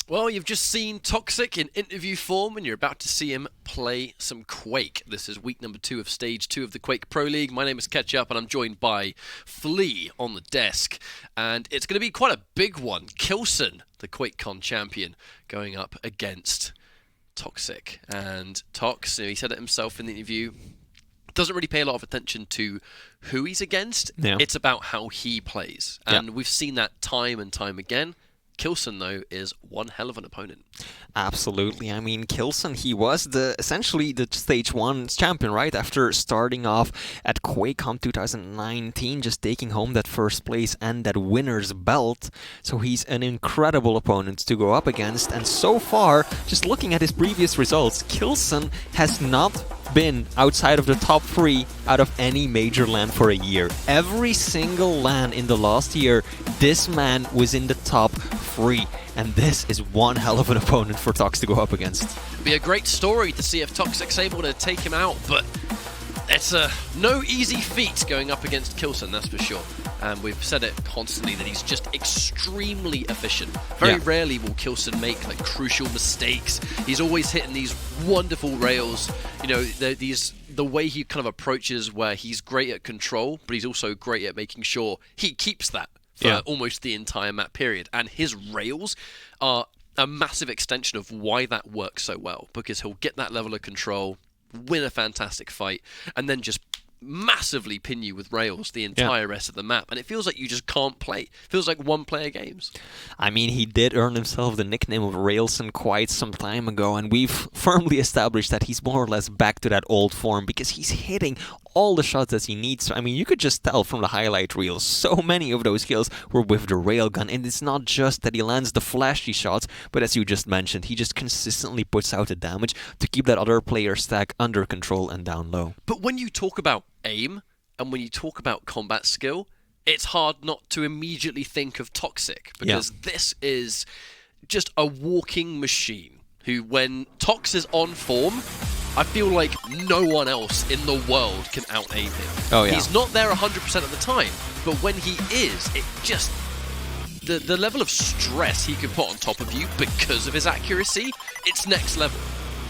Well, you've just seen toxjq in interview form, and you're about to see him play some Quake. This is week number 2 of Stage 2 of the Quake Pro League. My name is k1llsen, and I'm joined by Flea on the desk. And it's going to be quite a big one. k1llsen, the QuakeCon champion, going up against toxjq. And Tox, he said it himself in the interview, doesn't really pay a lot of attention to who he's against. Yeah. It's about how he plays. And we've seen that time and time again. k1llsen, though, is one hell of an opponent. Absolutely. I mean, k1llsen, he was essentially the Stage 1 champion, right? After starting off at QuakeCon 2019, just taking home that first place and that winner's belt. So he's an incredible opponent to go up against. And so far, just looking at his previous results, k1llsen has not been outside of the top 3 out of any major LAN for a year. Every single LAN in the last year, this man was in the top 3. And this is one hell of an opponent for Tox to go up against. It'd be a great story to see if toxjq's able to take him out, but it's no easy feat going up against k1llsen, that's for sure. And we've said it constantly that he's just extremely efficient. Very rarely will k1llsen make like crucial mistakes. He's always hitting these wonderful rails. You know, the way he kind of approaches where he's great at control, but he's also great at making sure he keeps that for almost the entire map period. And his rails are a massive extension of why that works so well, because he'll get that level of control, win a fantastic fight, and then just massively pin you with rails the entire rest of the map, and it feels like you just can't play. It feels like one-player games. I mean, he did earn himself the nickname of Railson quite some time ago, and we've firmly established that he's more or less back to that old form because he's hitting all the shots that he needs. I mean, you could just tell from the highlight reels, so many of those kills were with the railgun, and it's not just that he lands the flashy shots, but as you just mentioned, he just consistently puts out the damage to keep that other player's stack under control and down low. But when you talk about aim, and when you talk about combat skill, it's hard not to immediately think of toxjq, because this is just a walking machine who, when Tox is on form, I feel like no one else in the world can out-aim him. Oh, yeah. He's not there 100% of the time, but when he is, it just... The level of stress he can put on top of you because of his accuracy, it's next level.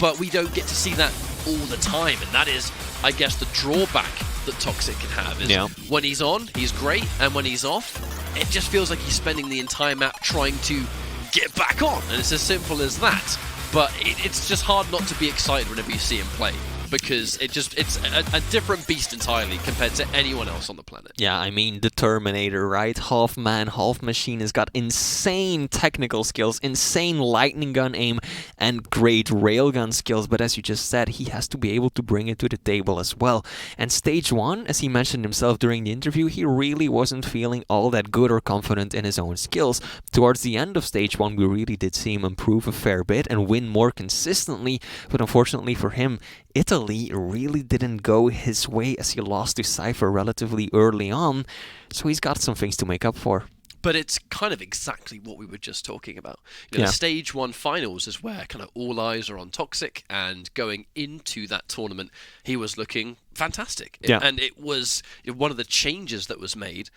But we don't get to see that all the time, and that is, I guess, the drawback that toxjq can have is when he's on, he's great, and when he's off, it just feels like he's spending the entire map trying to get back on, and it's as simple as that. But it's just hard not to be excited whenever you see him play, because it's a different beast entirely compared to anyone else on the planet. Yeah, I mean, the Terminator, right? Half man, half machine, has got insane technical skills, insane lightning gun aim, and great railgun skills. But as you just said, he has to be able to bring it to the table as well. And Stage 1, as he mentioned himself during the interview, he really wasn't feeling all that good or confident in his own skills. Towards the end of Stage 1, we really did see him improve a fair bit and win more consistently. But unfortunately for him, Italy really didn't go his way as he lost to Cypher relatively early on, so he's got some things to make up for. But it's kind of exactly what we were just talking about. You know, the Stage 1 finals is where kind of all eyes are on toxjq, and going into that tournament, he was looking fantastic. And it was one of the changes that was made,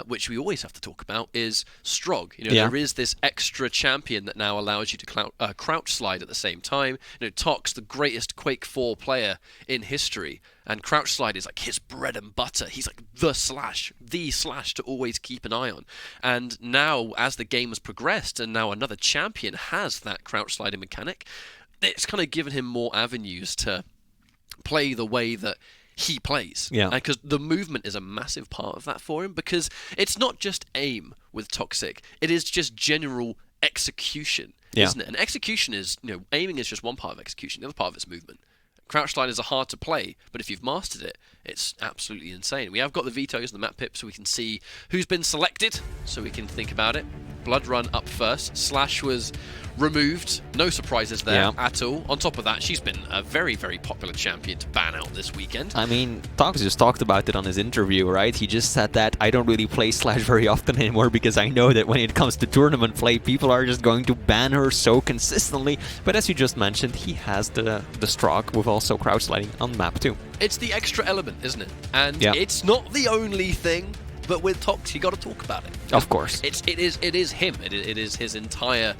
which we always have to talk about, is Strog. You know, there is this extra champion that now allows you to crouch slide at the same time. You know, Tox, the greatest Quake 4 player in history, and crouch slide is like his bread and butter. He's like the slash to always keep an eye on. And now, as the game has progressed, and now another champion has that crouch sliding mechanic, it's kind of given him more avenues to play the way that he plays. Because the movement is a massive part of that for him, because it's not just aim with toxjq, it is just general execution, isn't it? And execution is, you know, aiming is just one part of execution, the other part of it's movement. Crouch sliders are hard to play, but if you've mastered it, it's absolutely insane. We have got the vetoes and the map pips, so we can see who's been selected, so we can think about it. Blood Run up first. Slash was removed. No surprises there at all. On top of that, she's been a very, very popular champion to ban out this weekend. I mean, Tox just talked about it on his interview, right? He just said that I don't really play Slash very often anymore because I know that when it comes to tournament play, people are just going to ban her so consistently. But as you just mentioned, he has the Strog with also crouch sliding on map too. It's the extra element, isn't it? And it's not the only thing, but with Tox, you got to talk about it. Of course. It is him. It is his entire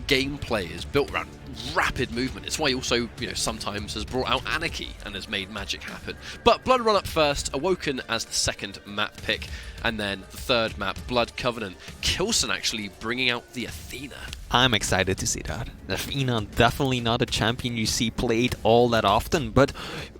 gameplay is built around rapid movement. It's why he also, sometimes has brought out Anarchy and has made magic happen. But Blood Run up first, Awoken as the second map pick, and then the third map, Blood Covenant. k1llsen actually bringing out the Athena. I'm excited to see that. Athena, definitely not a champion you see played all that often, but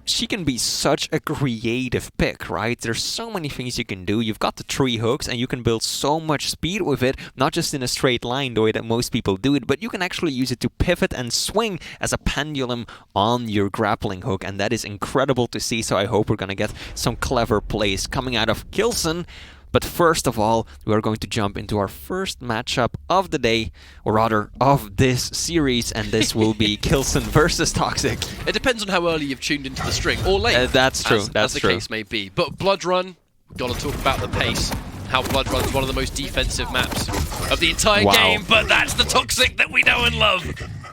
she can be such a creative pick, right? There's so many things you can do. You've got the 3 hooks, and you can build so much speed with it, not just in a straight line the way that most people do it, but you can actually use it to pivot and swing as a pendulum on your grappling hook, and that is incredible to see, so I hope we're gonna get some clever plays coming out of k1llsen. But first of all, we are going to jump into our first matchup of the day, or rather, of this series, and this will be k1llsen versus toxjq. It depends on how early you've tuned into the string, or late. That's true, as the case may be. But Blood Run, we've got to talk about the pace. How Blood Run's one of the most defensive maps of the entire game, but that's the toxjq that we know and love.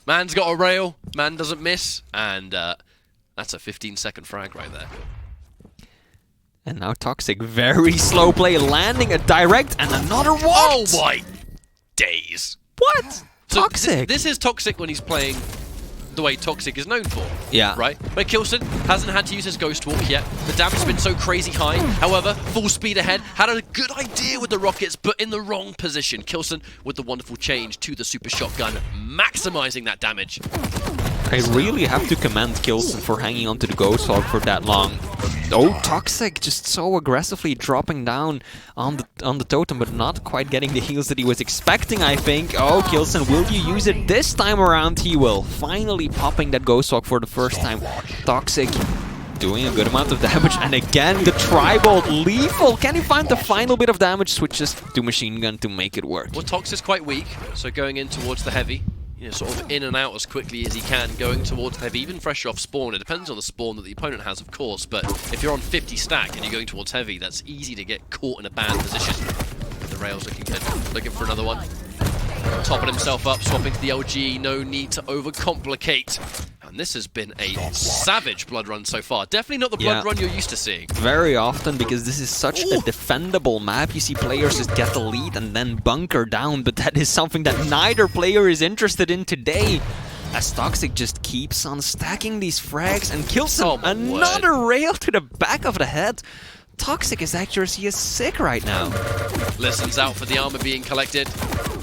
Man's got a rail, man doesn't miss, and that's a 15-second frag right there. And now toxjq, very slow play, landing a direct and another one. Oh my days! What? So toxjq. This is toxjq when he's playing the way toxjq is known for. Yeah. Right? But k1llsen hasn't had to use his Ghost Walk yet. The damage has been so crazy high. However, full speed ahead, had a good idea with the rockets, but in the wrong position. k1llsen with the wonderful change to the super shotgun, maximizing that damage. I really have to commend k1llsen for hanging onto the Ghost Hog for that long. Oh, toxjq just so aggressively dropping down on the totem, but not quite getting the heals that he was expecting, I think. Oh, k1llsen, will you use it this time around? He will. Finally popping that Ghost Hog for the first time. toxjq doing a good amount of damage, and again, the Tri-Bolt lethal. Can he find the final bit of damage? Switches to Machine Gun to make it work. Well, Tox is quite weak, so going in towards the heavy. Sort of in and out as quickly as he can, going towards heavy, even fresh off spawn. It depends on the spawn that the opponent has, of course, but if you're on 50 stack and you're going towards heavy, that's easy to get caught in a bad position. The rail's looking good, looking for another one. Topping himself up, swapping to the LG, no need to overcomplicate. And this has been a savage Blood Run so far. Definitely not the Blood Run you're used to seeing. Very often, because this is such a defendable map. You see players just get the lead and then bunker down, but that is something that neither player is interested in today. As toxjq just keeps on stacking these frags, and k1llsen another rail to the back of the head. toxjq's accuracy is sick right now. Listens out for the armor being collected.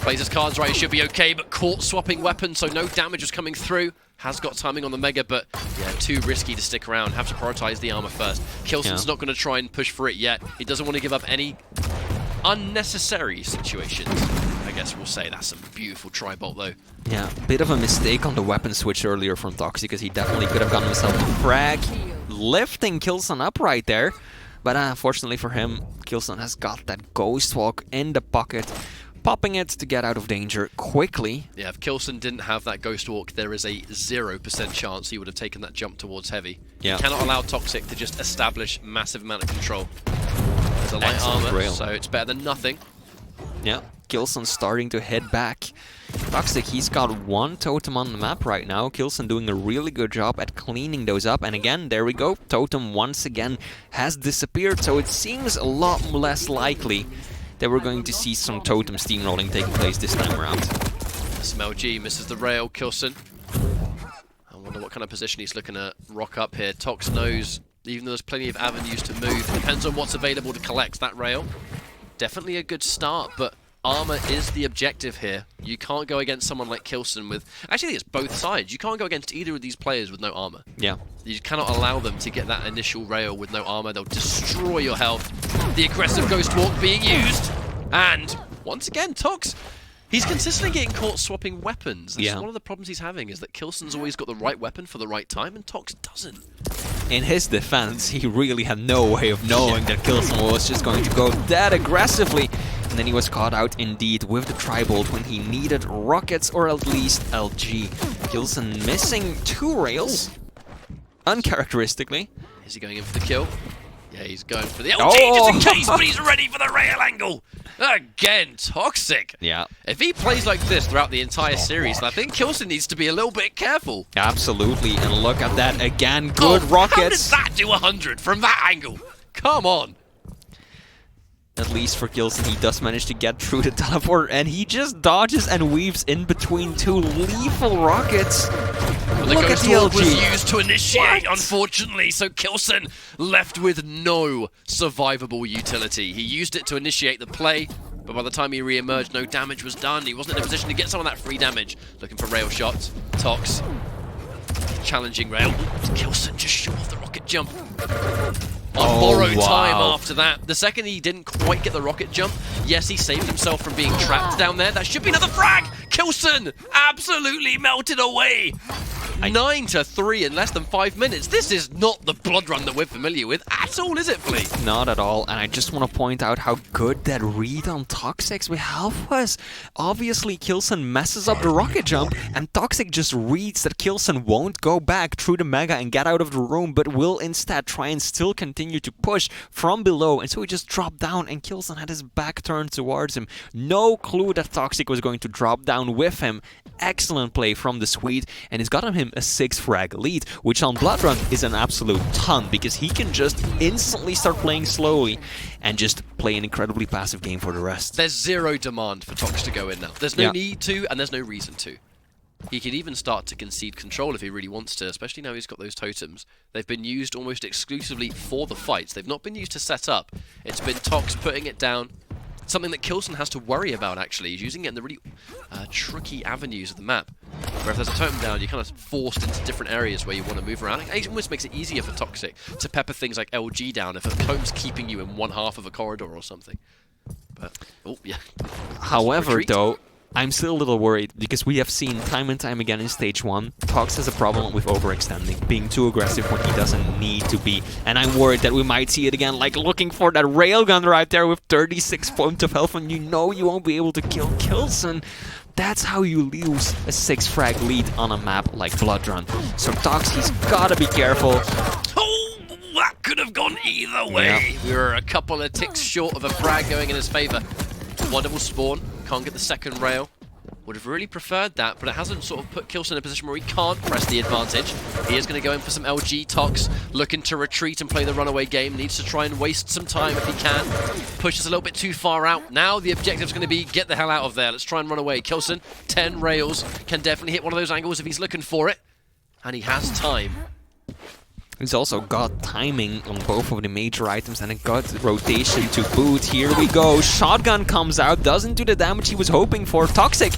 Plays his cards right, he should be okay, but caught swapping weapons, so no damage was coming through. Has got timing on the Mega, but yeah, too risky to stick around. Have to prioritize the armor first. k1llsen's not going to try and push for it yet. He doesn't want to give up any unnecessary situations. I guess we'll say that's a beautiful Tri-Bolt though. Yeah, bit of a mistake on the weapon switch earlier from toxjq, because he definitely could have gotten himself a frag. Lifting k1llsen up right there. But unfortunately for him, k1llsen has got that Ghost Walk in the pocket, popping it to get out of danger quickly. Yeah, if k1llsen didn't have that Ghost Walk, there is a 0% chance he would have taken that jump towards heavy. Yeah. You cannot allow toxjq to just establish massive amount of control. There's a light armor, so it's better than nothing. Yeah, k1llsen starting to head back. toxjq, he's got one totem on the map right now. k1llsen doing a really good job at cleaning those up. And again, there we go. Totem once again has disappeared, so it seems a lot less likely that we're going to see some totem steamrolling taking place this time around. SMLG misses the rail, k1llsen. I wonder what kind of position he's looking to rock up here. Tox knows, even though there's plenty of avenues to move, depends on what's available to collect that rail. Definitely a good start, but armor is the objective here. You can't go against someone like k1llsen with... Actually, it's both sides. You can't go against either of these players with no armor. Yeah. You cannot allow them to get that initial rail with no armor. They'll destroy your health. The aggressive Ghost Walk being used. And, once again, Tox, he's consistently getting caught swapping weapons. That's one of the problems he's having, is that k1llsen's always got the right weapon for the right time, and Tox doesn't. In his defense, he really had no way of knowing that k1llsen was just going to go that aggressively. And then he was caught out indeed with the Tri-Bolt when he needed rockets, or at least LG. k1llsen missing 2 rails, uncharacteristically. Is he going in for the kill? Yeah, he's going for the LG just in case, but he's ready for the rail angle. Again, toxjq. Yeah. If he plays like this throughout the entire series, I think k1llsen needs to be a little bit careful. Absolutely, and look at that again. Good rockets. How did that do 100 from that angle? Come on. at least for k1llsen. He does manage to get through the teleport, and he just dodges and weaves in between two lethal rockets. But the Ghost Walk was used to initiate, unfortunately, so k1llsen left with no survivable utility. He used it to initiate the play, but by the time he re-emerged, no damage was done. He wasn't in a position to get some of that free damage. Looking for rail shots. Tox. Challenging rail. k1llsen just short of the rocket jump. On borrowed time after that. The second he didn't quite get the rocket jump, yes, he saved himself from being trapped down there. That should be another frag! k1llsen absolutely melted away. 9-3 in less than 5 minutes. This is not the blood run that we're familiar with at all, is it, Flea? Not at all, and I just want to point out how good that read on toxic's behalf was. Obviously, k1llsen messes up the rocket jump, and toxic just reads that k1llsen won't go back through the mega and get out of the room, but will instead try and still continue to push from below, and so he just dropped down, and k1llsen had his back turned towards him. No clue that toxic was going to drop down with him. Excellent play from the Swede, and it's gotten him a 6 frag lead, which on Blood Run is an absolute ton, because he can just instantly start playing slowly and just play an incredibly passive game for the rest. There's zero demand for Tox to go in now. There's no need to, and there's no reason to. He could even start to concede control if he really wants to, especially now he's got those totems. They've been used almost exclusively for the fights. They've not been used to set up. It's been Tox putting it down. Something that k1llsen has to worry about, actually. He's using it in the really tricky avenues of the map, where if there's a totem down, you're kind of forced into different areas where you want to move around. It almost makes it easier for Toxic to pepper things like LG down if a totem's keeping you in one half of a corridor or something. But, oh, yeah. However, though, I'm still a little worried, because we have seen time and time again in Stage 1, Tox has a problem with overextending, being too aggressive when he doesn't need to be. And I'm worried that we might see it again, like looking for that railgun right there with 36 points of health, and you know you won't be able to kill k1llsen. That's how you lose a 6 frag lead on a map like Blood Run. So Tox, he's gotta be careful. Oh, that could have gone either way. We were a couple of ticks short of a frag going in his favor. Wonderful spawn. Can't get the second rail. Would have really preferred that, but it hasn't sort of put k1llsen in a position where he can't press the advantage. He is going to go in for some LG. Tox, looking to retreat and play the runaway game. Needs to try and waste some time if he can. Pushes a little bit too far out. Now the objective's going to be get the hell out of there. Let's try and run away. k1llsen, 10 rails. Can definitely hit one of those angles if he's looking for it. And he has time. He's also got timing on both of the major items and a good rotation to boot. Here we go. Shotgun comes out, doesn't do the damage he was hoping for. Toxic.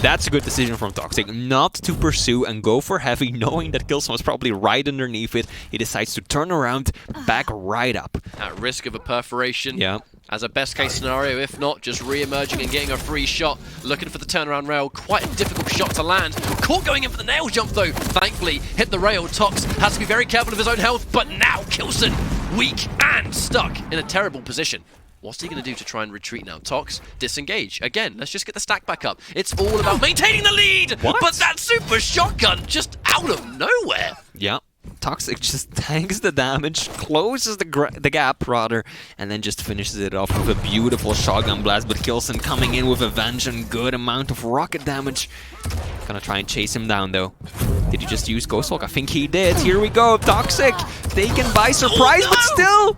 That's a good decision from Toxic, not to pursue and go for heavy, knowing that k1llsen was probably right underneath it. He decides to turn around, back right up. At risk of a perforation. Yeah. As a best case scenario, if not, just re-emerging and getting a free shot. Looking for the turnaround rail. Quite a difficult shot to land. Caught going in for the nail jump though. Thankfully, hit the rail. Tox has to be very careful of his own health, but now k1llsen weak and stuck in a terrible position. What's he going to do to try and retreat now? Tox, disengage. Again, let's just get the stack back up. It's all about maintaining the lead! What? But that super shotgun just out of nowhere! Yeah. Toxic just tanks the damage, closes the gap rather, and then just finishes it off with a beautiful shotgun blast. But k1llsen coming in with a venge and good amount of rocket damage. Gonna try and chase him down though. Did he just use Ghost Walk? I think he did. Here we go. Toxic taken by surprise, but still.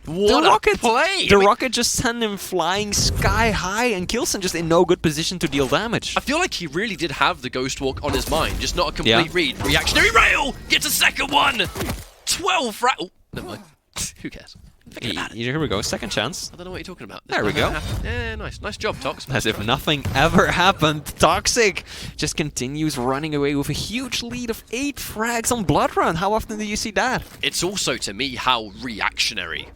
What the rocket play! The rocket just sent him flying sky high, and k1llsen just in no good position to deal damage. I feel like he really did have the Ghost Walk on his mind, just not a complete read. Reactionary rail! Gets a second one! 12 frag... Oh, never mind. Who cares? Here we go, second chance. I don't know what you're talking about. There we go. Yeah, nice. Nice job, Tox. As if nothing ever happened. Toxic just continues running away with a huge lead of 8 frags on Blood Run. How often do you see that? It's also, to me, how reactionary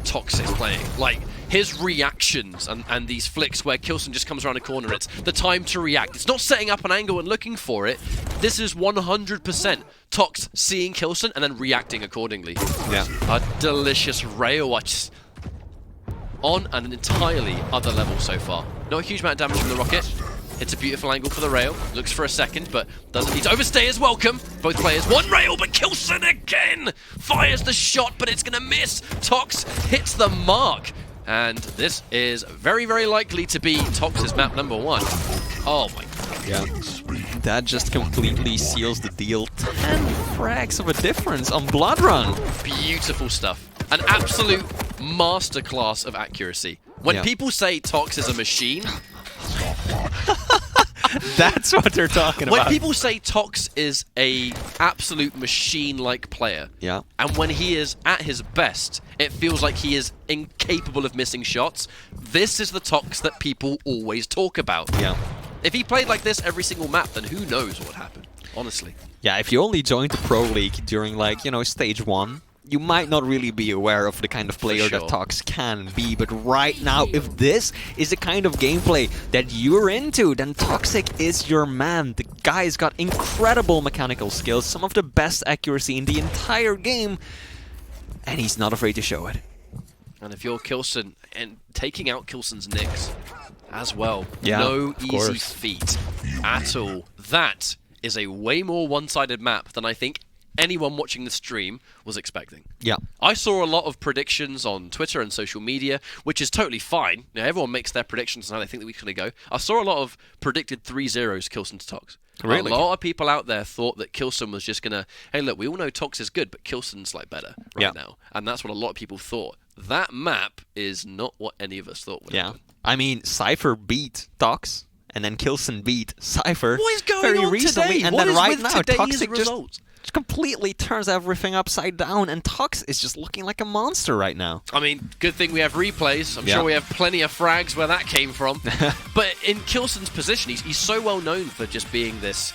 Tox is playing. Like, his reactions and these flicks where k1llsen just comes around a corner, it's the time to react. It's not setting up an angle and looking for it. This is 100% Tox seeing k1llsen and then reacting accordingly. Yeah. A delicious rail. On an entirely other level so far. Not a huge amount of damage from the rocket. It's a beautiful angle for the rail. Looks for a second, but doesn't need to overstay his welcome. Both players, one rail, but k1llsen again! Fires the shot, but it's gonna miss. Tox hits the mark. And this is very, very likely to be Tox's map number 1. Oh my god. Yeah. That just completely seals the deal. 10 frags of a difference on Blood Run. Beautiful stuff. An absolute masterclass of accuracy. When people say Tox is a machine... That's what they're talking about. When people say Tox is a absolute machine-like player, and when he is at his best, it feels like he is incapable of missing shots. This is the Tox that people always talk about. If he played like this every single map, then who knows what would happen, honestly. Yeah, if you only joined the Pro League during, like, you know, stage 1, you might not really be aware of the kind of player that Tox can be, but right now, if this is the kind of gameplay that you're into, then Toxic is your man. The guy's got incredible mechanical skills, some of the best accuracy in the entire game, and he's not afraid to show it. And if you're k1llsen, and taking out k1llsen's Nyx as well, yeah, no easy feat at all. That is a way more one-sided map than I think anyone watching the stream was expecting. Yeah. I saw a lot of predictions on Twitter and social media, which is totally fine. You know, everyone makes their predictions on how they think the week's going to go. I saw a lot of predicted 3-0s k1llsen to Tox. Really? A lot of people out there thought that k1llsen was just going to, hey, look, we all know Tox is good, but k1llsen's like better right now. And that's what a lot of people thought. That map is not what any of us thought would happen. I mean, Cypher beat Tox, and then k1llsen beat Cypher what is going very on recently, today? and what then is right with now today's Toxic results? just completely turns everything upside down, and Tox is just looking like a monster right now. I mean, good thing we have replays. I'm sure we have plenty of frags where that came from. But in k1llsen's position, he's so well known for just being this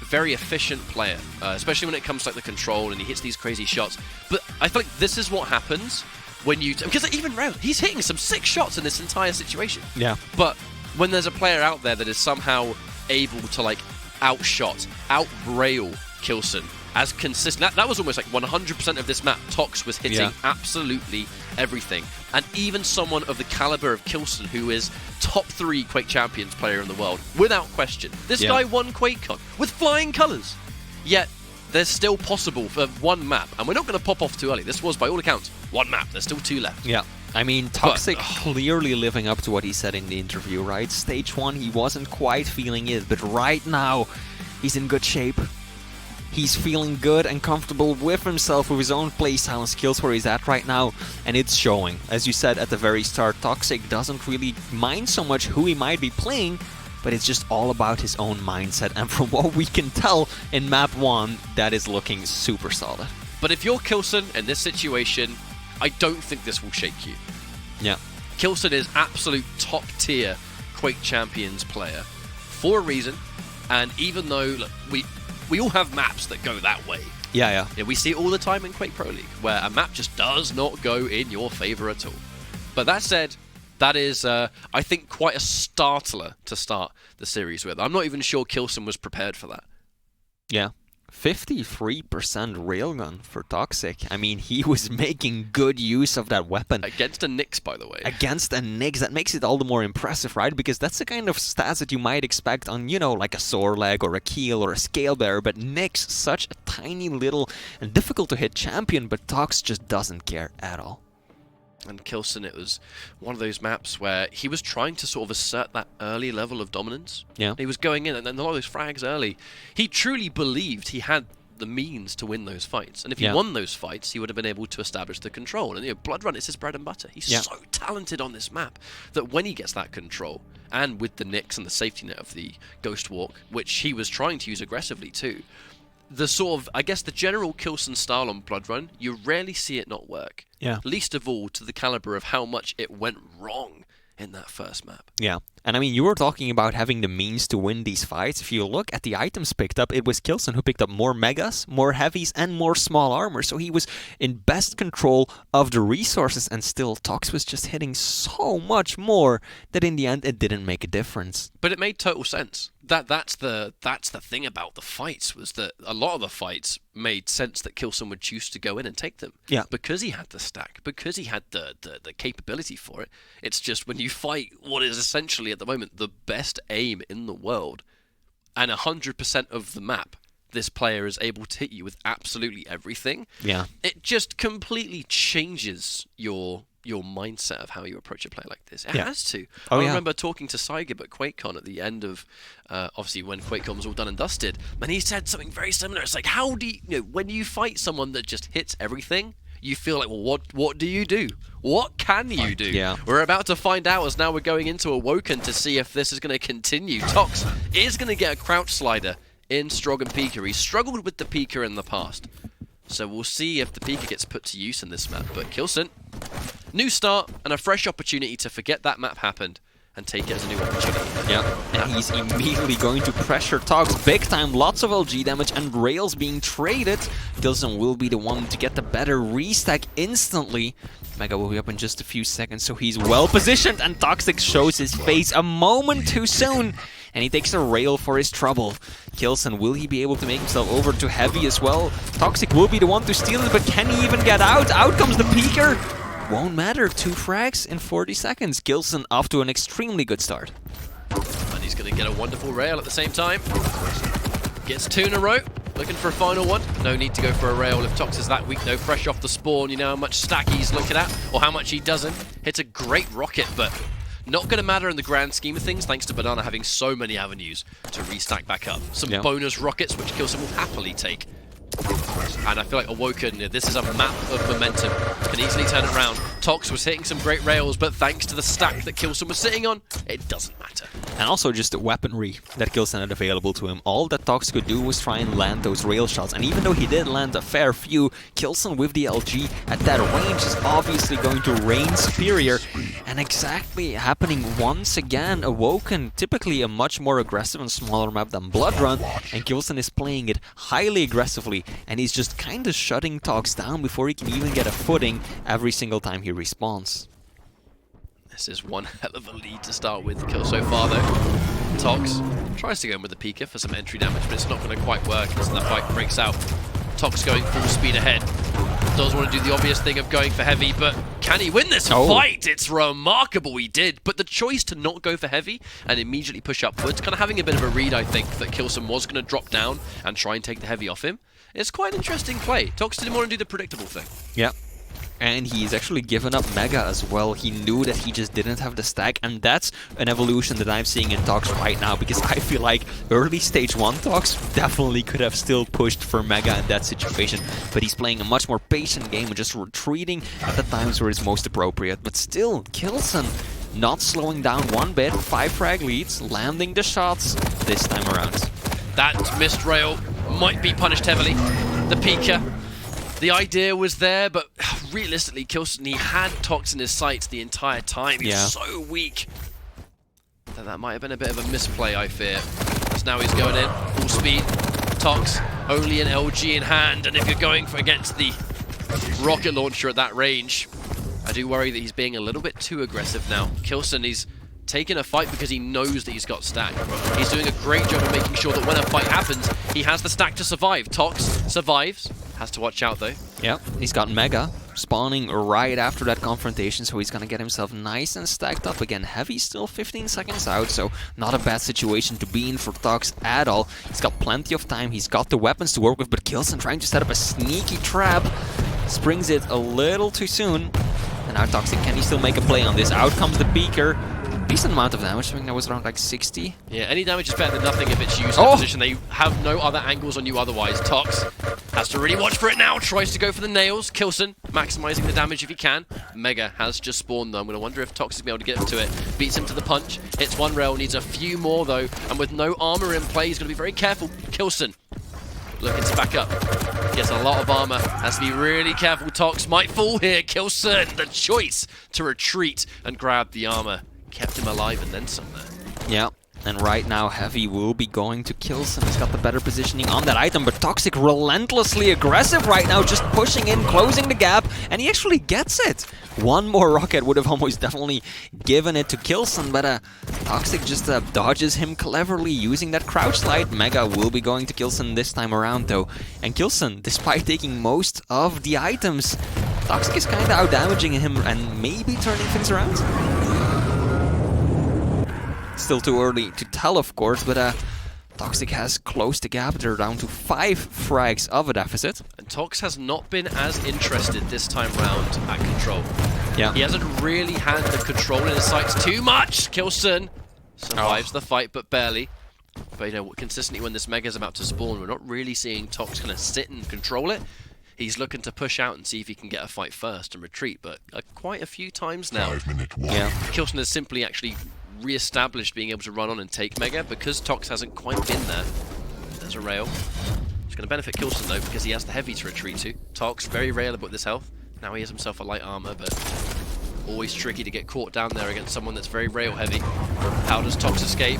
very efficient player, especially when it comes to like the control and he hits these crazy shots. But I feel like this is what happens when you... Because even Rail, he's hitting some sick shots in this entire situation. Yeah. But when there's a player out there that is somehow able to like outshot, out-rail k1llsen as consistent... That was almost like 100% of this map. Tox was hitting absolutely everything. And even someone of the caliber of k1llsen, who is top 3 Quake Champions player in the world, without question. This guy won QuakeCon with flying colours. Yet, there's still possible for one map. And we're not going to pop off too early. This was, by all accounts, one map. There's still 2 left. Yeah. I mean, Toxic clearly living up to what he said in the interview, right? Stage 1, he wasn't quite feeling it, but right now, he's in good shape. He's feeling good and comfortable with himself, with his own playstyle and skills where he's at right now, and it's showing. As you said at the very start, Toxic doesn't really mind so much who he might be playing, but it's just all about his own mindset, and from what we can tell in map 1, that is looking super solid. But if you're k1llsen in this situation, I don't think this will shake you. Yeah. k1llsen is absolute top tier Quake Champions player for a reason, and even though look, we all have maps that go that way. Yeah. We see it all the time in Quake Pro League, where a map just does not go in your favor at all. But that said, that is, I think, quite a startler to start the series with. I'm not even sure k1llsen was prepared for that. Yeah. 53% railgun for Toxic. I mean, he was making good use of that weapon. Against a Nyx, by the way. Against a Nyx, that makes it all the more impressive, right? Because that's the kind of stats that you might expect on, you know, like a Soarleg or a Keel or a Scalebearer. But Nyx, such a tiny little and difficult to hit champion, but Tox just doesn't care at all. And k1llsen, it was one of those maps where he was trying to sort of assert that early level of dominance. Yeah. He was going in, and then a lot of those frags early. He truly believed he had the means to win those fights. And if he won those fights, he would have been able to establish the control. And you know, Blood Run is his bread and butter. He's so talented on this map that when he gets that control, and with the Nyx and the safety net of the Ghost Walk, which he was trying to use aggressively too, the sort of, I guess, the general k1llsen style on Blood Run, you rarely see it not work. Yeah. Least of all to the caliber of how much it went wrong in that first map. Yeah. And I mean, you were talking about having the means to win these fights. If you look at the items picked up, it was k1llsen who picked up more megas, more heavies, and more small armor. So he was in best control of the resources, and still Tox was just hitting so much more that in the end it didn't make a difference. But it made total sense. That's the thing about the fights, was that a lot of the fights made sense that k1llsen would choose to go in and take them. Yeah. Because he had the stack, because he had the capability for it. It's just when you fight what is essentially at the moment the best aim in the world, and 100% of the map this player is able to hit you with absolutely everything. Yeah. It just completely changes your mindset of how you approach a player like this. It has to. I remember talking to Saigib at QuakeCon at the end of, obviously when QuakeCon was all done and dusted, and he said something very similar. It's like, how do you know, when you fight someone that just hits everything, you feel like, well, what do you do? What can you do? Yeah. We're about to find out, as now we're going into Awoken to see if this is going to continue. Tox is going to get a crouch slider in Strog and Pika. He's struggled with the Pika in the past. So we'll see if the Pika gets put to use in this map. But k1llsen, new start and a fresh opportunity to forget that map happened and take it as a new opportunity. Yeah, and he's immediately going to pressure Tox big time. Lots of LG damage and rails being traded. k1llsen will be the one to get the better restack instantly. Mega will be up in just a few seconds, so he's well positioned, and toxjq shows his face a moment too soon. And he takes a rail for his trouble. k1llsen, will he be able to make himself over to Heavy as well? toxjq will be the one to steal it, but can he even get out? Out comes the Peeker. Won't matter, 2 frags in 40 seconds. k1llsen off to an extremely good start. And he's going to get a wonderful rail at the same time. Gets 2 in a row. Looking for a final one. No need to go for a rail if Tox is that weak though. Fresh off the spawn, you know how much stack he's looking at, or how much he doesn't. Hits a great rocket, but not going to matter in the grand scheme of things, thanks to Banana having so many avenues to restack back up. Some bonus rockets, which k1llsen will happily take. And I feel like Awoken, this is a map of momentum. Can easily turn it around. Tox was hitting some great rails, but thanks to the stack that k1llsen was sitting on, it doesn't matter. And also just the weaponry that k1llsen had available to him. All that Tox could do was try and land those rail shots. And even though he did land a fair few, k1llsen with the LG at that range is obviously going to reign superior. And exactly happening once again. Awoken, typically a much more aggressive and smaller map than Blood Run, and k1llsen is playing it highly aggressively. And he's just kind of shutting Tox down before he can even get a footing every single time he respawns. This is one hell of a lead to start with. Kill so far though. Tox tries to go in with the Pika for some entry damage, but it's not going to quite work as that fight breaks out. Tox going full speed ahead. Does want to do the obvious thing of going for Heavy, but can he win this fight? It's remarkable he did, but the choice to not go for Heavy and immediately push upwards, kind of having a bit of a read, I think, that k1llsen was going to drop down and try and take the Heavy off him. It's quite an interesting play. Tox didn't want to do the predictable thing. Yeah. And he's actually given up Mega as well. He knew that he just didn't have the stack, and that's an evolution that I'm seeing in Tox right now, because I feel like early stage 1 Tox definitely could have still pushed for Mega in that situation, but he's playing a much more patient game and just retreating at the times where it's most appropriate. But still, k1llsen not slowing down one bit, 5 frag leads, landing the shots this time around. That missed rail might be punished heavily. The Pika. The idea was there, but realistically, k1llsen, he had Tox in his sights the entire time. He's so weak. That might have been a bit of a misplay, I fear. As now he's going in, full speed. Tox, only an LG in hand, and if you're going for against the rocket launcher at that range, I do worry that he's being a little bit too aggressive now. k1llsen, he's taking a fight because he knows that he's got stack. He's doing a great job of making sure that when a fight happens, he has the stack to survive. Tox survives. Has to watch out though. Yeah, he's got Mega spawning right after that confrontation, so he's gonna get himself nice and stacked up again. Heavy still 15 seconds out, so not a bad situation to be in for Tox at all. He's got plenty of time, he's got the weapons to work with, but k1llsen trying to set up a sneaky trap. Springs it a little too soon. And now toxjq, can he still make a play on this? Out comes the Peeker. Decent amount of damage, I think that was around like 60. Yeah, any damage is better than nothing if it's used in a position they have no other angles on you otherwise. Tox has to really watch for it now, tries to go for the nails. k1llsen maximizing the damage if he can. Mega has just spawned though. I'm going to wonder if Tox is going to be able to get to it. Beats him to the punch, hits one rail, needs a few more though, and with no armor in play, he's going to be very careful. k1llsen looking to back up. Gets a lot of armor. Has to be really careful. Tox might fall here. k1llsen, the choice to retreat and grab the armor. Kept him alive and then some there. Yeah, and right now Heavy will be going to k1llsen. He's got the better positioning on that item, but toxjq relentlessly aggressive right now, just pushing in, closing the gap, and he actually gets it. One more rocket would have almost definitely given it to k1llsen, but toxjq just dodges him cleverly using that crouch slide. Mega will be going to k1llsen this time around though, and k1llsen, despite taking most of the items, toxjq is kind of out-damaging him and maybe turning things around. Still too early to tell, of course, but toxjq has closed the gap. They're down to 5 frags of a deficit. And Tox has not been as interested this time round at control. Yeah. He hasn't really had the control in his sights too much. k1llsen survives the fight, but barely. But you know, consistently when this Mega is about to spawn, we're not really seeing Tox kind of sit and control it. He's looking to push out and see if he can get a fight first and retreat, but quite a few times now. k1llsen has simply actually re-established being able to run on and take Mega because Tox hasn't quite been there. There's a rail. It's going to benefit k1llsen though because he has the heavy to retreat to. Tox, very railable with this health. Now he has himself a light armor, but always tricky to get caught down there against someone that's very rail heavy. How does Tox escape?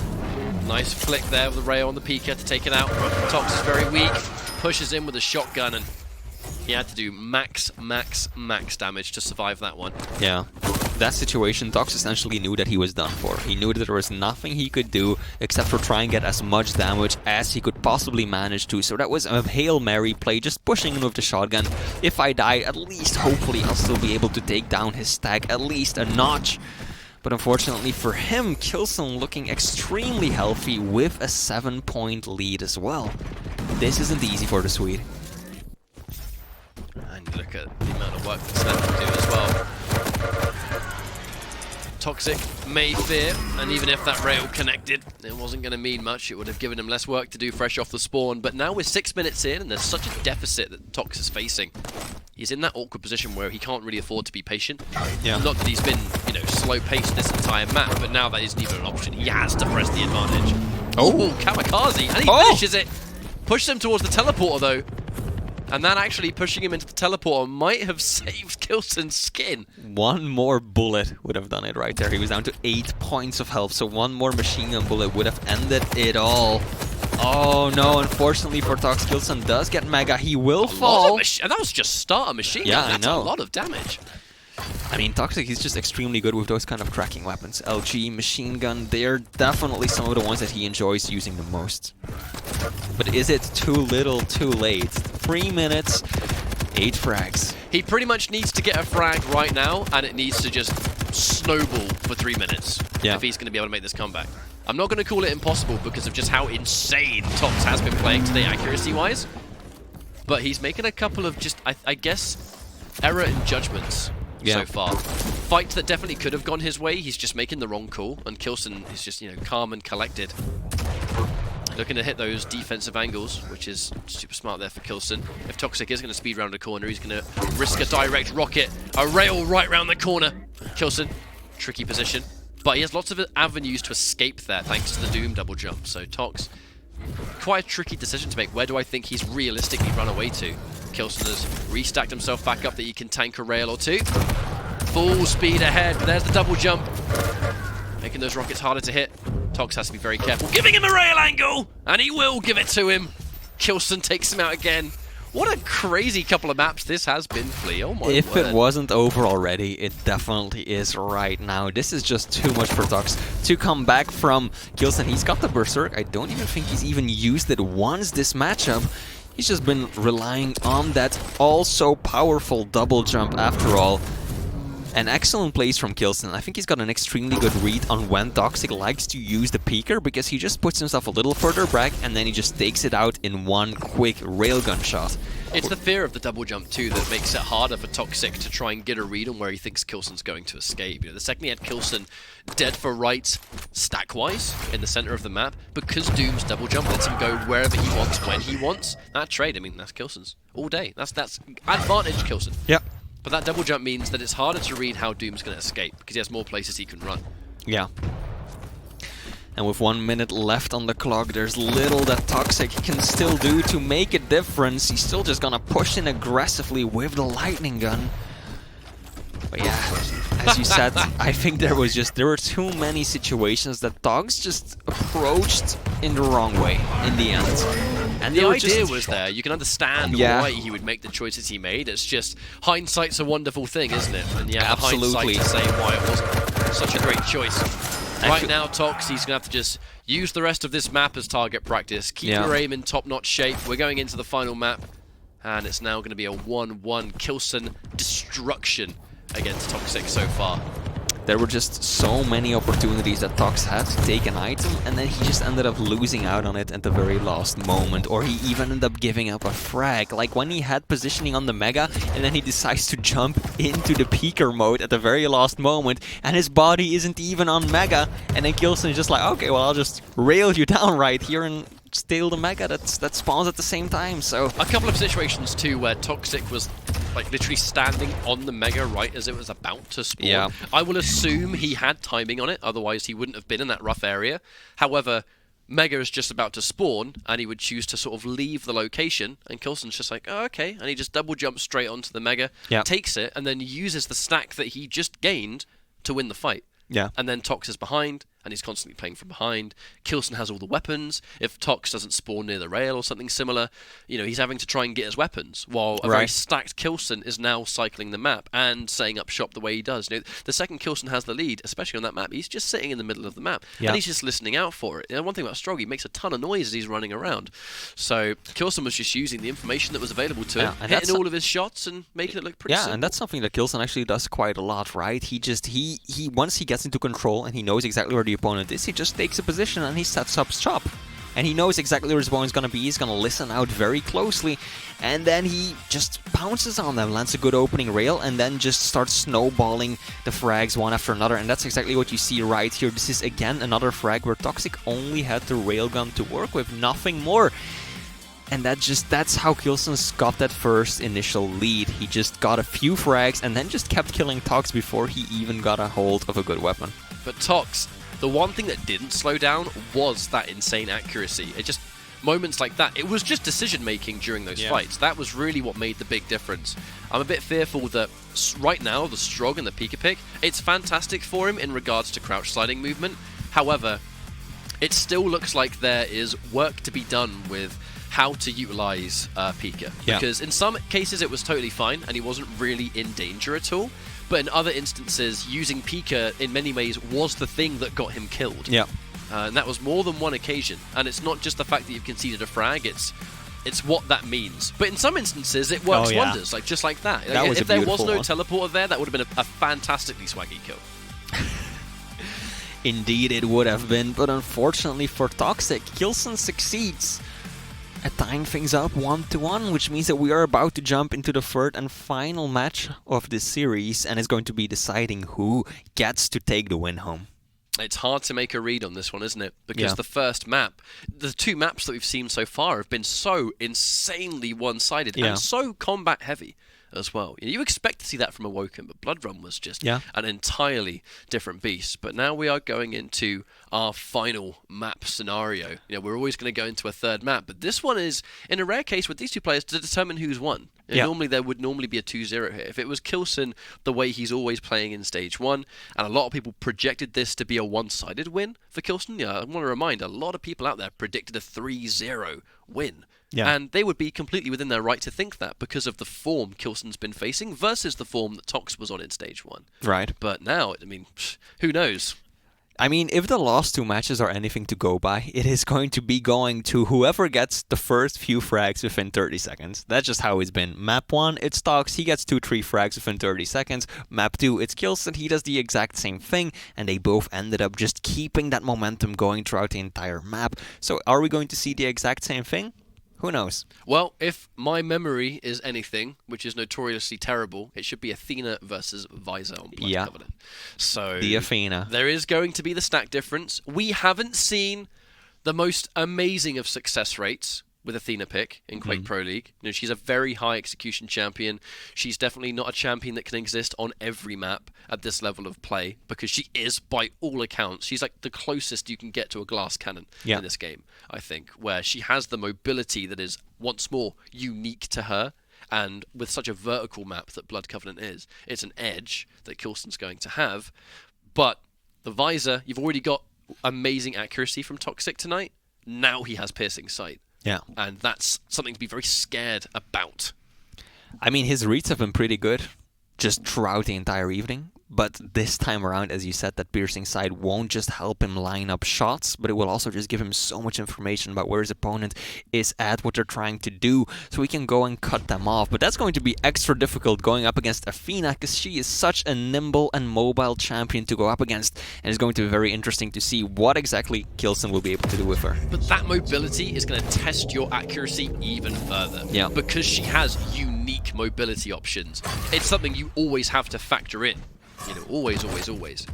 Nice flick there with the rail on the Pika to take it out. Tox is very weak, pushes in with a shotgun, and he had to do max damage to survive that one. Yeah. That situation, Tox essentially knew that he was done for. He knew that there was nothing he could do except for try and get as much damage as he could possibly manage to. So that was a Hail Mary play, just pushing in with the shotgun. If I die, at least hopefully I'll still be able to take down his stack at least a notch. But unfortunately for him, k1llsen looking extremely healthy with a 7-point lead as well. This isn't easy for the Swede. And look at the amount of work that Snap can do as well. Toxic may fear, and even if that rail connected, it wasn't going to mean much. It would have given him less work to do fresh off the spawn. But now we're 6 minutes in, and there's such a deficit that Tox is facing. He's in that awkward position where he can't really afford to be patient. Yeah. Not that he's been, you know, slow-paced this entire map, but now that isn't even an option. He has to press the advantage. Oh, kamikaze, and he finishes it. Pushes him towards the teleporter, though. And that actually pushing him into the teleporter might have saved k1llsen's skin. One more bullet would have done it right there. He was down to 8 points of health, so one more machine gun bullet would have ended it all. Oh no, unfortunately for Tox, k1llsen does get Mega. He will fall. And that was just starter machine gun. Yeah, That's I know. a lot of damage. I mean, Toxic, he's just extremely good with those kind of cracking weapons. LG, machine gun, they're definitely some of the ones that he enjoys using the most. But is it too little, too late? 3 minutes, 8 frags. He pretty much needs to get a frag right now, and it needs to just snowball for 3 minutes if he's going to be able to make this comeback. I'm not going to call it impossible because of just how insane Tox has been playing today accuracy-wise. But he's making a couple of just, I guess, error in judgments so far. Fights that definitely could have gone his way, he's just making the wrong call, and k1llsen is just, you know, calm and collected. Looking to hit those defensive angles, which is super smart there for k1llsen. If Toxic is going to speed round a corner, he's going to risk a direct rocket. A rail right round the corner. k1llsen, tricky position. But he has lots of avenues to escape there, thanks to the Doom double jump. So Tox, quite a tricky decision to make. Where do I think he's realistically run away to? k1llsen has restacked himself back up that he can tank a rail or two. Full speed ahead. There's the double jump. Making those rockets harder to hit. Tox has to be very careful. Giving him a rail angle! And he will give it to him. k1llsen takes him out again. What a crazy couple of maps this has been, Flea. Oh my If word. it wasn't over already, it definitely is right now. This is just too much for Tox to come back from k1llsen. He's got the Berserk. I don't even think he's even used it once this matchup. He's just been relying on that also powerful double jump after all. An excellent plays from k1llsen. I think he's got an extremely good read on when Toxic likes to use the peeker, because he just puts himself a little further back and then he just takes it out in one quick railgun shot. It's the fear of the double jump too that makes it harder for Toxic to try and get a read on where he thinks k1llsen's going to escape. You know, the second he had k1llsen dead for right stack-wise in the center of the map, because Doom's double jump lets him go wherever he wants, when he wants. That trade, I mean, that's k1llsen's all day. That's advantage k1llsen. Yep. But that double jump means that it's harder to read how Doom's going to escape, because he has more places he can run. Yeah. And with 1 minute left on the clock, there's little that Toxic can still do to make a difference. He's still just gonna push in aggressively with the lightning gun. But yeah, as you said, I think there were too many situations that Tox just approached in the wrong way in the end. And the idea was there. You can understand Yeah. why he would make the choices he made. It's just hindsight's a wonderful thing, isn't it? And yeah, Absolutely. hindsight to say why it wasn't such a great choice. Right now, Tox, he's going to have to just use the rest of this map as target practice. Keep your aim in top-notch shape. We're going into the final map, and it's now going to be a 1-1 k1llsen destruction against Toxic so far. There were just so many opportunities that Tox had to take an item, and then he just ended up losing out on it at the very last moment, or he even ended up giving up a frag. Like when he had positioning on the Mega, and then he decides to jump into the peeker mode at the very last moment, and his body isn't even on Mega, and then k1llsen is just like, okay, well, I'll just rail you down right here, and steal the Mega that spawns at the same time. So a couple of situations too where Toxic was like literally standing on the Mega right as it was about to spawn. Yeah. I will assume he had timing on it, otherwise he wouldn't have been in that rough area. However, Mega is just about to spawn, and he would choose to sort of leave the location, and k1llsen's just like, oh, okay, and he just double jumps straight onto the Mega, takes it, and then uses the stack that he just gained to win the fight. Yeah. And then Tox is behind, and he's constantly playing from behind. k1llsen has all the weapons. If Tox doesn't spawn near the rail or something similar, you know, he's having to try and get his weapons, while a very stacked k1llsen is now cycling the map and setting up shop the way he does. You know, the second k1llsen has the lead, especially on that map, he's just sitting in the middle of the map, and he's just listening out for it. And one thing about Strog, he makes a ton of noise as he's running around. So k1llsen was just using the information that was available to him, hitting all of his shots and making it look pretty simple. And that's something that k1llsen actually does quite a lot, right? He once he gets into control and he knows exactly where the opponent is, he just takes a position and he sets up shop. And he knows exactly where his opponent's going to be. He's going to listen out very closely. And then he just pounces on them, lands a good opening rail, and then just starts snowballing the frags one after another. And that's exactly what you see right here. This is, again, another frag where Toxic only had the railgun to work with, nothing more. And that's how k1llsen got that first initial lead. He just got a few frags and then just kept killing Tox before he even got a hold of a good weapon. But Tox, the one thing that didn't slow down was that insane accuracy. It just, moments like that, it was just decision making during those fights. That was really what made the big difference. I'm a bit fearful that right now, the Strog and the Pika Pick, it's fantastic for him in regards to crouch sliding movement. However, it still looks like there is work to be done with how to utilize Pika. Because in some cases it was totally fine and he wasn't really in danger at all. But in other instances, using Pika in many ways was the thing that got him killed. And that was more than one occasion. And it's not just the fact that you've conceded a frag, it's what that means. But in some instances, it works wonders, like just like that. If there was no teleporter there, that would have been a fantastically swaggy kill. Indeed, it would have been. But unfortunately for Toxic, k1llsen succeeds at tying things up 1-1, which means that we are about to jump into the third and final match of this series, and it's going to be deciding who gets to take the win home. It's hard to make a read on this one, isn't it? Because the first map, the two maps that we've seen so far have been so insanely one-sided and so combat-heavy as well. You expect to see that from Awoken, but Blood Run was just an entirely different beast. But now we are going into our final map scenario. You know, we're always going to go into a third map, but this one is, in a rare case with these two players, to determine who's won. Normally there would be a 2-0 here. If it was k1llsen the way he's always playing in Stage 1, and a lot of people projected this to be a one-sided win for k1llsen, I want to remind a lot of people out there predicted a 3-0 win. And they would be completely within their right to think that because of the form k1llsen's been facing versus the form that Tox was on in Stage 1. Right. But now, I mean, who knows? I mean, if the last two matches are anything to go by, it is going to be going to whoever gets the first few frags within 30 seconds. That's just how it's been. Map 1, it's Tox, he gets 2-3 frags within 30 seconds. Map 2, it's k1llsen, he does the exact same thing, and they both ended up just keeping that momentum going throughout the entire map. So are we going to see the exact same thing? Who knows? Well, if my memory is anything, which is notoriously terrible, it should be Athena versus Visor on Blood Covenant. So the Athena. There is going to be the stack difference. We haven't seen the most amazing of success rates with Athena pick in Quake Pro League. You know, she's a very high execution champion. She's definitely not a champion that can exist on every map at this level of play, because she is, by all accounts, she's like the closest you can get to a glass cannon in this game, I think, where she has the mobility that is, once more, unique to her. And with such a vertical map that Blood Covenant is, it's an edge that k1llsen's going to have. But the Visor, you've already got amazing accuracy from Toxic tonight. Now he has piercing sight. And that's something to be very scared about. I mean, his reads have been pretty good just throughout the entire evening. But this time around, as you said, that piercing sight won't just help him line up shots, but it will also just give him so much information about where his opponent is at, what they're trying to do, so he can go and cut them off. But that's going to be extra difficult going up against Athena, because she is such a nimble and mobile champion to go up against, and it's going to be very interesting to see what exactly k1llsen will be able to do with her. But that mobility is going to test your accuracy even further. Because she has unique mobility options. It's something you always have to factor in. You know, always, always, always.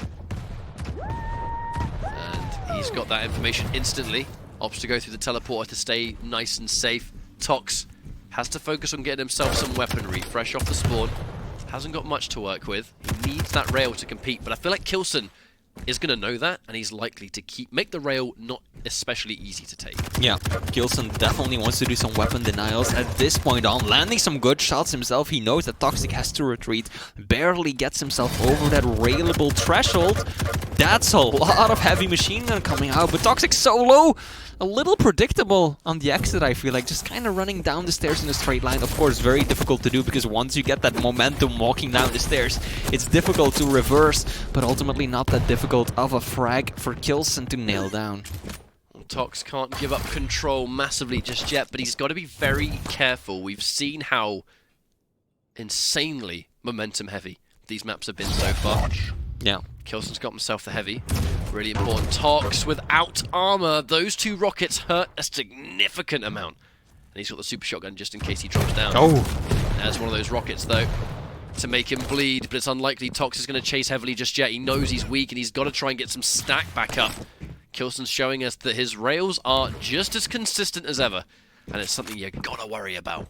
And he's got that information instantly Opts to go through the teleporter to stay nice and safe. Tox has to focus on getting himself some weaponry fresh off the spawn. Hasn't got much to work with. He needs that rail to compete, but I feel like k1llsen is going to know that, and he's likely to make the rail not especially easy to take. Yeah, k1llsen definitely wants to do some weapon denials at this point on, landing some good shots himself. He knows that Toxic has to retreat, barely gets himself over that railable threshold. That's a lot of heavy machine gun coming out, but Toxic solo, a little predictable on the exit, I feel like, just kind of running down the stairs in a straight line. Of course, very difficult to do, because once you get that momentum walking down the stairs, it's difficult to reverse, but ultimately not that difficult of a frag for k1llsen to nail down. Tox can't give up control massively just yet, but he's got to be very careful. We've seen how insanely momentum heavy these maps have been so far. Yeah. k1llsen's got himself the heavy. Really important. Tox without armor. Those two rockets hurt a significant amount. And he's got the super shotgun just in case he drops down. Oh! There's one of those rockets, though, to make him bleed, but it's unlikely Tox is going to chase heavily just yet. He knows he's weak, and he's got to try and get some stack back up. k1llsen's showing us that his rails are just as consistent as ever, and it's something you gotta worry about.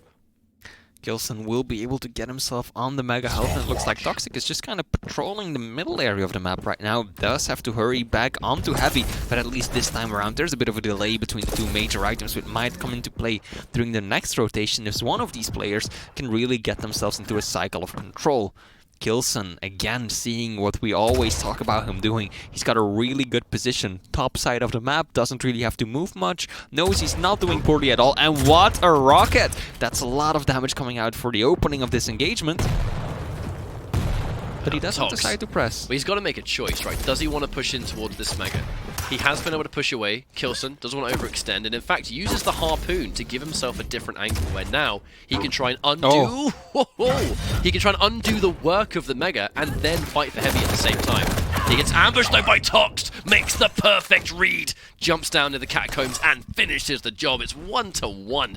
k1llsen will be able to get himself on the mega health, and it looks like Toxic is just kind of patrolling the middle area of the map right now. Does have to hurry back onto heavy, but at least this time around there's a bit of a delay between the two major items, so it might come into play during the next rotation if one of these players can really get themselves into a cycle of control. k1llsen, again, seeing what we always talk about him doing. He's got a really good position. Top side of the map, doesn't really have to move much. Knows he's not doing poorly at all. And what a rocket! That's a lot of damage coming out for the opening of this engagement. But he doesn't decide to press. But he's got to make a choice, right? Does he want to push in towards this mega? He has been able to push away. k1llsen doesn't want to overextend, and in fact uses the harpoon to give himself a different angle, where now he can try and undo... He can try and undo the work of the mega and then fight for heavy at the same time. He gets ambushed though by Tox, makes the perfect read, jumps down to the catacombs and finishes the job. It's 1-1.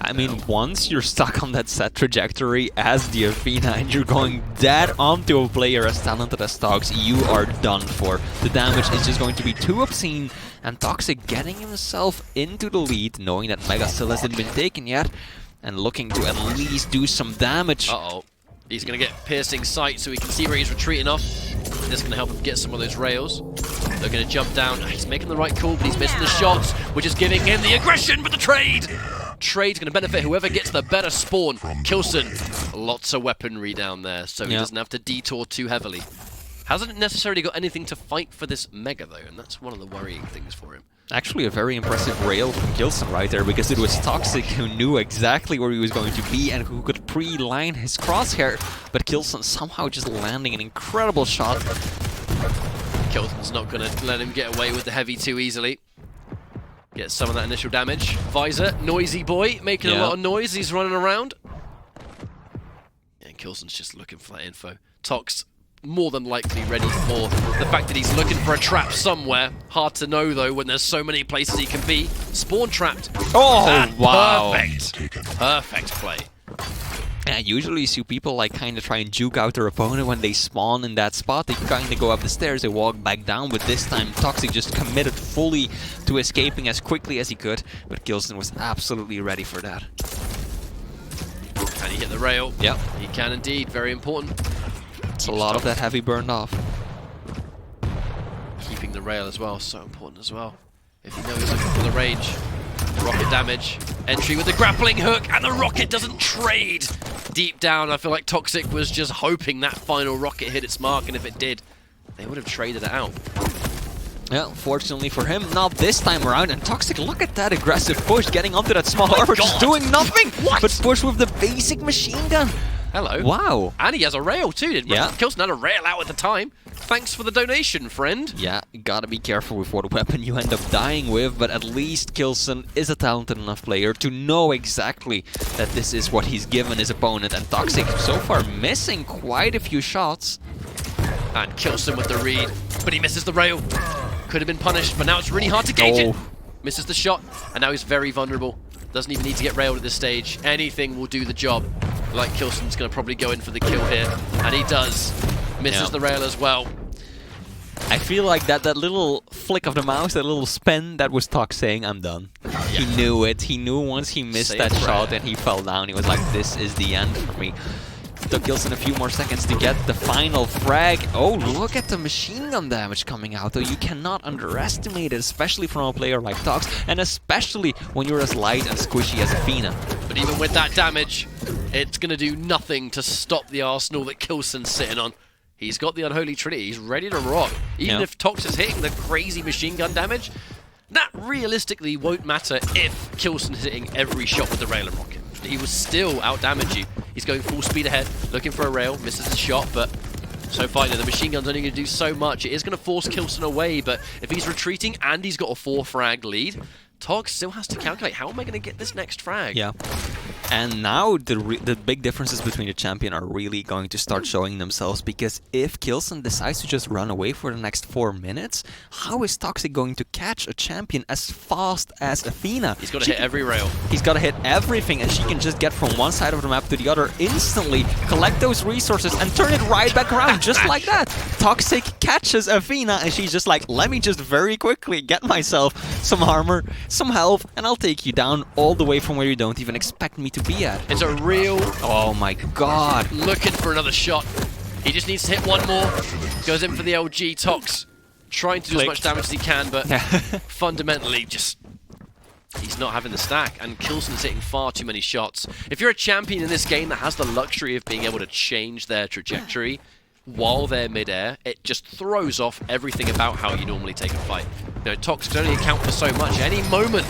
I mean, once you're stuck on that set trajectory as the Athena and you're going dead onto a player as talented as Tox, you are done for. The damage is just going to be too obscene, and Toxic getting himself into the lead, knowing that Mega still hasn't been taken yet, and looking to at least do some damage. Uh-oh. He's going to get piercing sight so he can see where he's retreating off. This is going to help him get some of those rails. They're going to jump down. He's making the right call, but he's missing the shots, which is giving him the aggression, but the trade! Trade's going to benefit whoever gets the better spawn. k1llsen, lots of weaponry down there, so he doesn't have to detour too heavily. Hasn't necessarily got anything to fight for this mega, though, and that's one of the worrying things for him. Actually, a very impressive rail from k1llsen right there, because it was Toxic who knew exactly where he was going to be and who could pre-line his crosshair, but k1llsen somehow just landing an incredible shot. k1llsen's not going to let him get away with the heavy too easily. Gets some of that initial damage. Visor, noisy boy, making a lot of noise. He's running around. And k1llsen's just looking for that info. Tox, more than likely ready for the fact that he's looking for a trap somewhere. Hard to know, though, when there's so many places he can be. Spawn trapped. Oh, wow. Perfect. Perfect play. Yeah, usually you see people like kind of try and juke out their opponent when they spawn in that spot. They kind of go up the stairs, they walk back down, but this time Toxic just committed fully to escaping as quickly as he could. But k1llsen was absolutely ready for that. Can he hit the rail? Yeah. He can indeed. Very important. It's a lot of that heavy burned off. Keeping the rail as well, so important as well. If you know he's looking for the range. Rocket damage. Entry with the grappling hook, and the rocket doesn't trade. Deep down, I feel like Toxic was just hoping that final rocket hit its mark, and if it did, they would have traded it out. Yeah, fortunately for him, not this time around. And Toxic, look at that aggressive push, getting onto that small armor, just doing nothing but push with the basic machine gun. Hello. Wow. And he has a rail too, didn't he? Yeah. k1llsen had a rail out at the time. Thanks for the donation, friend. Yeah, you gotta be careful with what weapon you end up dying with, but at least k1llsen is a talented enough player to know exactly that this is what he's given his opponent. And Toxic, so far, missing quite a few shots. And k1llsen with the read, but he misses the rail. Could have been punished, but now it's really hard to gauge it. Misses the shot, and now he's very vulnerable. Doesn't even need to get railed at this stage. Anything will do the job. Like k1llsen's going to probably go in for the kill here, and he does. Misses the rail as well. I feel like that little flick of the mouse, that little spin, that was Tox saying, I'm done. Yeah. He knew it. He knew once he missed that shot and he fell down, he was like, this is the end for me. Took k1llsen a few more seconds to get the final frag. Oh, look at the machine gun damage coming out, though. You cannot underestimate it, especially from a player like Tox, and especially when you're as light and squishy as Athena. But even with that damage, it's going to do nothing to stop the arsenal that k1llsen's sitting on. He's got the Unholy Trinity. He's ready to rock. Even if Tox is hitting the crazy machine gun damage, that realistically won't matter if k1llsen is hitting every shot with the rail and rocket. He will still outdamage you. He's going full speed ahead, looking for a rail, misses the shot, but so far, the machine gun's only going to do so much. It is going to force k1llsen away, but if he's retreating and he's got a 4-frag lead, Tox still has to calculate, how am I going to get this next frag? Yeah. And now the big differences between the champion are really going to start showing themselves, because if k1llsen decides to just run away for the next 4 minutes, how is Toxic going to catch a champion as fast as Athena? He's got to hit every rail. He's got to hit everything, and she can just get from one side of the map to the other instantly, collect those resources, and turn it right back around, just like that. Toxic catches Athena, and she's just like, let me just very quickly get myself some armor, some health, and I'll take you down all the way from where you don't even expect me to be at. It's a real... Oh my god. Looking for another shot. He just needs to hit one more. Goes in for the LG. Tox trying to do as much damage as he can, but fundamentally just... He's not having the stack, and k1llsen's hitting far too many shots. If you're a champion in this game that has the luxury of being able to change their trajectory while they're mid-air, it just throws off everything about how you normally take a fight. You know, Tox can only account for so much. At any moment,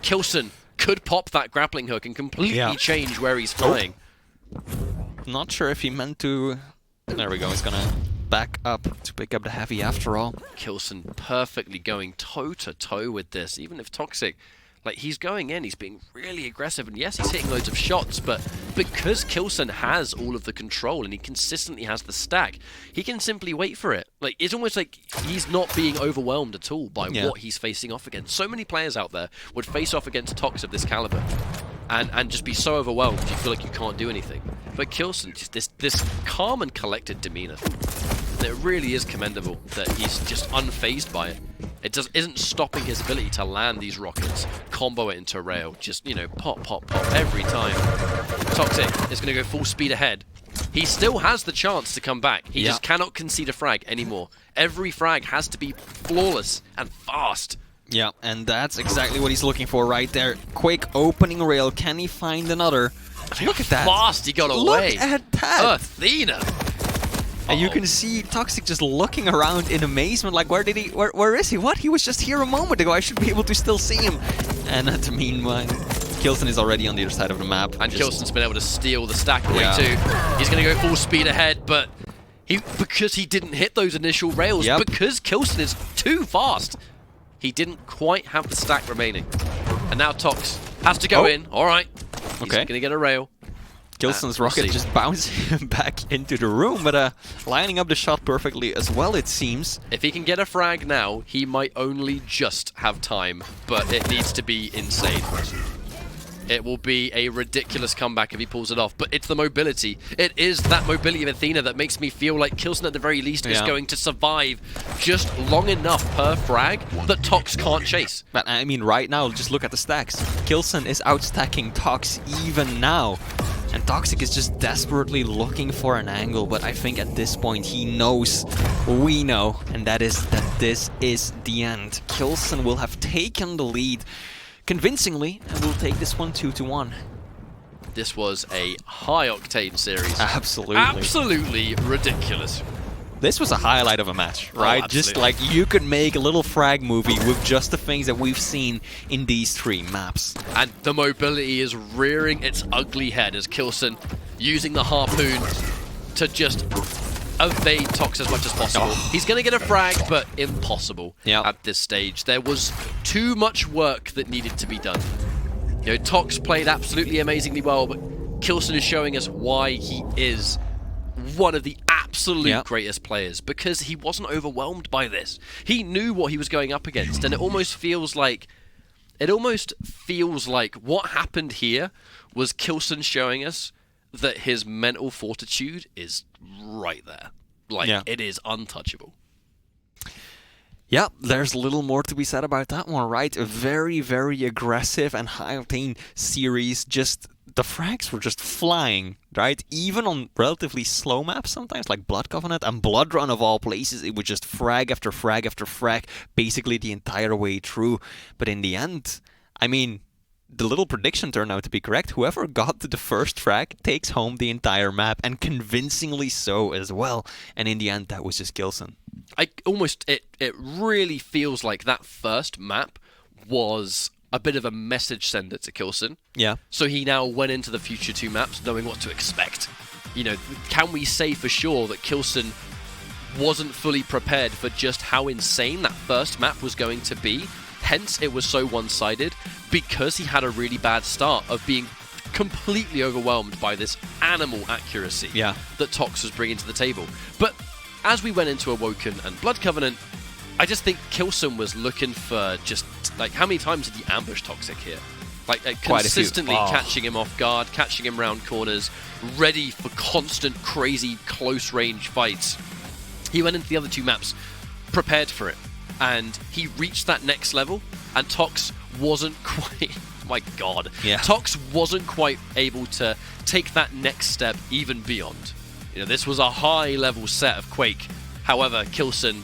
k1llsen could pop that grappling hook and completely change where he's flying. Not sure if he meant to... There we go, he's gonna back up to pick up the heavy after all. k1llsen perfectly going toe-to-toe with this, even if Toxic... Like, he's going in, he's being really aggressive, and yes, he's hitting loads of shots, but because k1llsen has all of the control and he consistently has the stack, he can simply wait for it. Like, it's almost like he's not being overwhelmed at all by what he's facing off against. So many players out there would face off against Tox of this caliber and just be so overwhelmed you feel like you can't do anything. But k1llsen, just this calm and collected demeanor. It really is commendable that he's just unfazed by it. It isn't stopping his ability to land these rockets, combo it into rail, just, you know, pop, pop, pop every time. Toxic is going to go full speed ahead. He still has the chance to come back. He just cannot concede a frag anymore. Every frag has to be flawless and fast. Yeah, and that's exactly what he's looking for right there. Quake opening rail. Can he find another? Look at that. Fast he got away. Look at that. Athena. And you can see Toxic just looking around in amazement, like, where is he? What? He was just here a moment ago. I should be able to still see him. And at the meanwhile, k1llsen is already on the other side of the map. And k1llsen's been able to steal the stack away too. He's going to go full speed ahead, but because he didn't hit those initial rails, because k1llsen is too fast, he didn't quite have the stack remaining. And now Tox has to go in. All right. He's going to get a rail. k1llsen's rocket just bouncing him back into the room, but lining up the shot perfectly as well, it seems. If he can get a frag now, he might only just have time, but it needs to be insane. It will be a ridiculous comeback if he pulls it off, but it's the mobility. It is that mobility of Athena that makes me feel like k1llsen at the very least is going to survive just long enough per frag that Tox can't chase. But I mean, right now, just look at the stacks. k1llsen is outstacking Tox even now. And Toxic is just desperately looking for an angle, but I think at this point he knows, we know, and that is that this is the end. k1llsen will have taken the lead convincingly, and will take this one 2-1. This was a high-octane series. Absolutely. Absolutely ridiculous. This was a highlight of a match, right? Just like you could make a little frag movie with just the things that we've seen in these 3 maps. And the mobility is rearing its ugly head as k1llsen using the harpoon to just evade Tox as much as possible. He's going to get a frag, but impossible at this stage. There was too much work that needed to be done. You know, Tox played absolutely amazingly well, but k1llsen is showing us why he is one of the absolute greatest players, because he wasn't overwhelmed by this. He knew what he was going up against, and it almost feels like what happened here was k1llsen showing us that his mental fortitude is right there. Like, it is untouchable. Yeah, there's little more to be said about that one, right? A very, very aggressive and high-octane series. Just the frags were just flying, right? Even on relatively slow maps sometimes, like Blood Covenant and Blood Run of all places, it was just frag after frag after frag, basically the entire way through. But in the end, I mean, the little prediction turned out to be correct. Whoever got to the first frag takes home the entire map, and convincingly so as well. And in the end, that was just k1llsen. It really feels like that first map was a bit of a message sender to k1llsen. Yeah. So he now went into the future 2 maps knowing what to expect. You know, can we say for sure that k1llsen wasn't fully prepared for just how insane that first map was going to be? Hence, it was so one-sided, because he had a really bad start of being completely overwhelmed by this animal accuracy that Tox was bringing to the table. But as we went into Awoken and Blood Covenant, I just think k1llsen was looking for just, like, how many times did he ambush Toxic here? Like, consistently catching him off guard, catching him round corners, ready for constant, crazy, close-range fights. He went into the other 2 maps prepared for it, and he reached that next level, and Tox wasn't quite... my God. Yeah. Tox wasn't quite able to take that next step even beyond. You know, this was a high-level set of Quake. However, k1llsen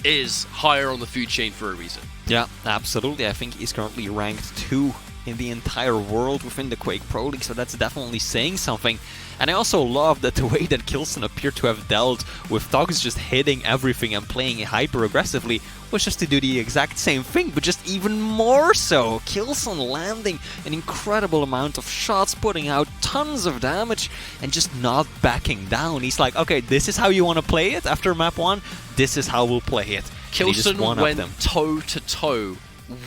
is higher on the food chain for a reason. Yeah, absolutely. I think he's currently ranked 2 in the entire world within the Quake Pro League, so that's definitely saying something. And I also love that the way that k1llsen appeared to have dealt with Tox just hitting everything and playing hyper-aggressively was just to do the exact same thing, but just even more so. k1llsen landing an incredible amount of shots, putting out tons of damage, and just not backing down. He's like, okay, this is how you want to play it after map 1, this is how we'll play it. k1llsen went toe-to-toe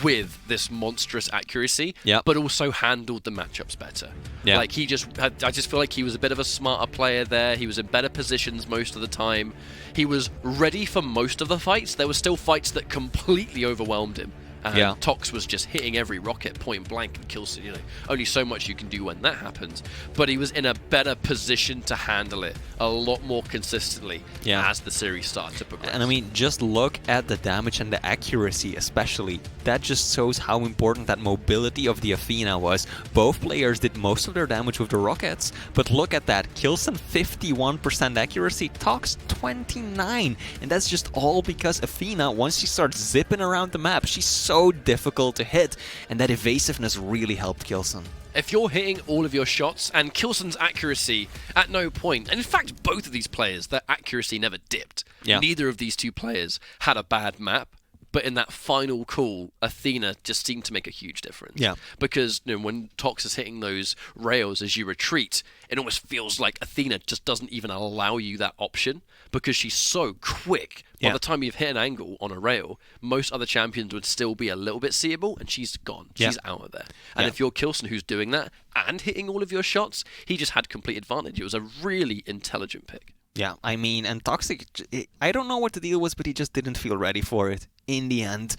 with this monstrous accuracy, but also handled the matchups better. Like, he just had, I just feel like he was a bit of a smarter player there. He was in better positions most of the time. He was ready for most of the fights. There were still fights that completely overwhelmed him. And Tox was just hitting every rocket point blank, and k1llsen, you know, only so much you can do when that happens. But he was in a better position to handle it a lot more consistently as the series started to progress. And I mean, just look at the damage and the accuracy especially. That just shows how important that mobility of the Athena was. Both players did most of their damage with the rockets, but look at that. k1llsen 51% accuracy, Tox 29. And that's just all because Athena, once she starts zipping around the map, she's so difficult to hit, and that evasiveness really helped k1llsen. If you're hitting all of your shots, and k1llsen's accuracy at no point, and in fact both of these players, their accuracy never dipped. Neither of these 2 players had a bad map, but in that final call, Athena just seemed to make a huge difference. Because, you know, when Tox is hitting those rails as you retreat, it almost feels like Athena just doesn't even allow you that option, because she's so quick. By the time you've hit an angle on a rail, most other champions would still be a little bit seeable, and she's gone. She's out of there. And if you're k1llsen who's doing that and hitting all of your shots, he just had complete advantage. It was a really intelligent pick. Yeah, I mean, and Toxic, I don't know what the deal was, but he just didn't feel ready for it. In the end,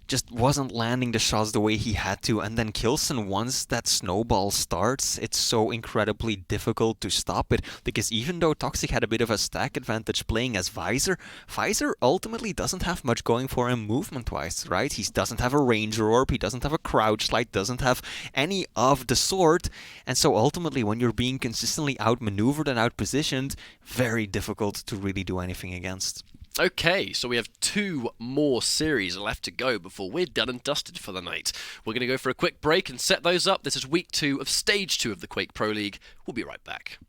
just wasn't landing the shots the way he had to. And then k1llsen, once that snowball starts, it's so incredibly difficult to stop it. Because even though Toxic had a bit of a stack advantage playing as Visor, Visor ultimately doesn't have much going for him movement-wise, right? He doesn't have a Ranger Orb, he doesn't have a Crouch Slide, doesn't have any of the sort. And so ultimately, when you're being consistently outmaneuvered and outpositioned, very difficult to really do anything against. Okay, so we have 2 more series left to go before we're done and dusted for the night. We're going to go for a quick break and set those up. This is week 2 of Stage 2 of the Quake Pro League. We'll be right back.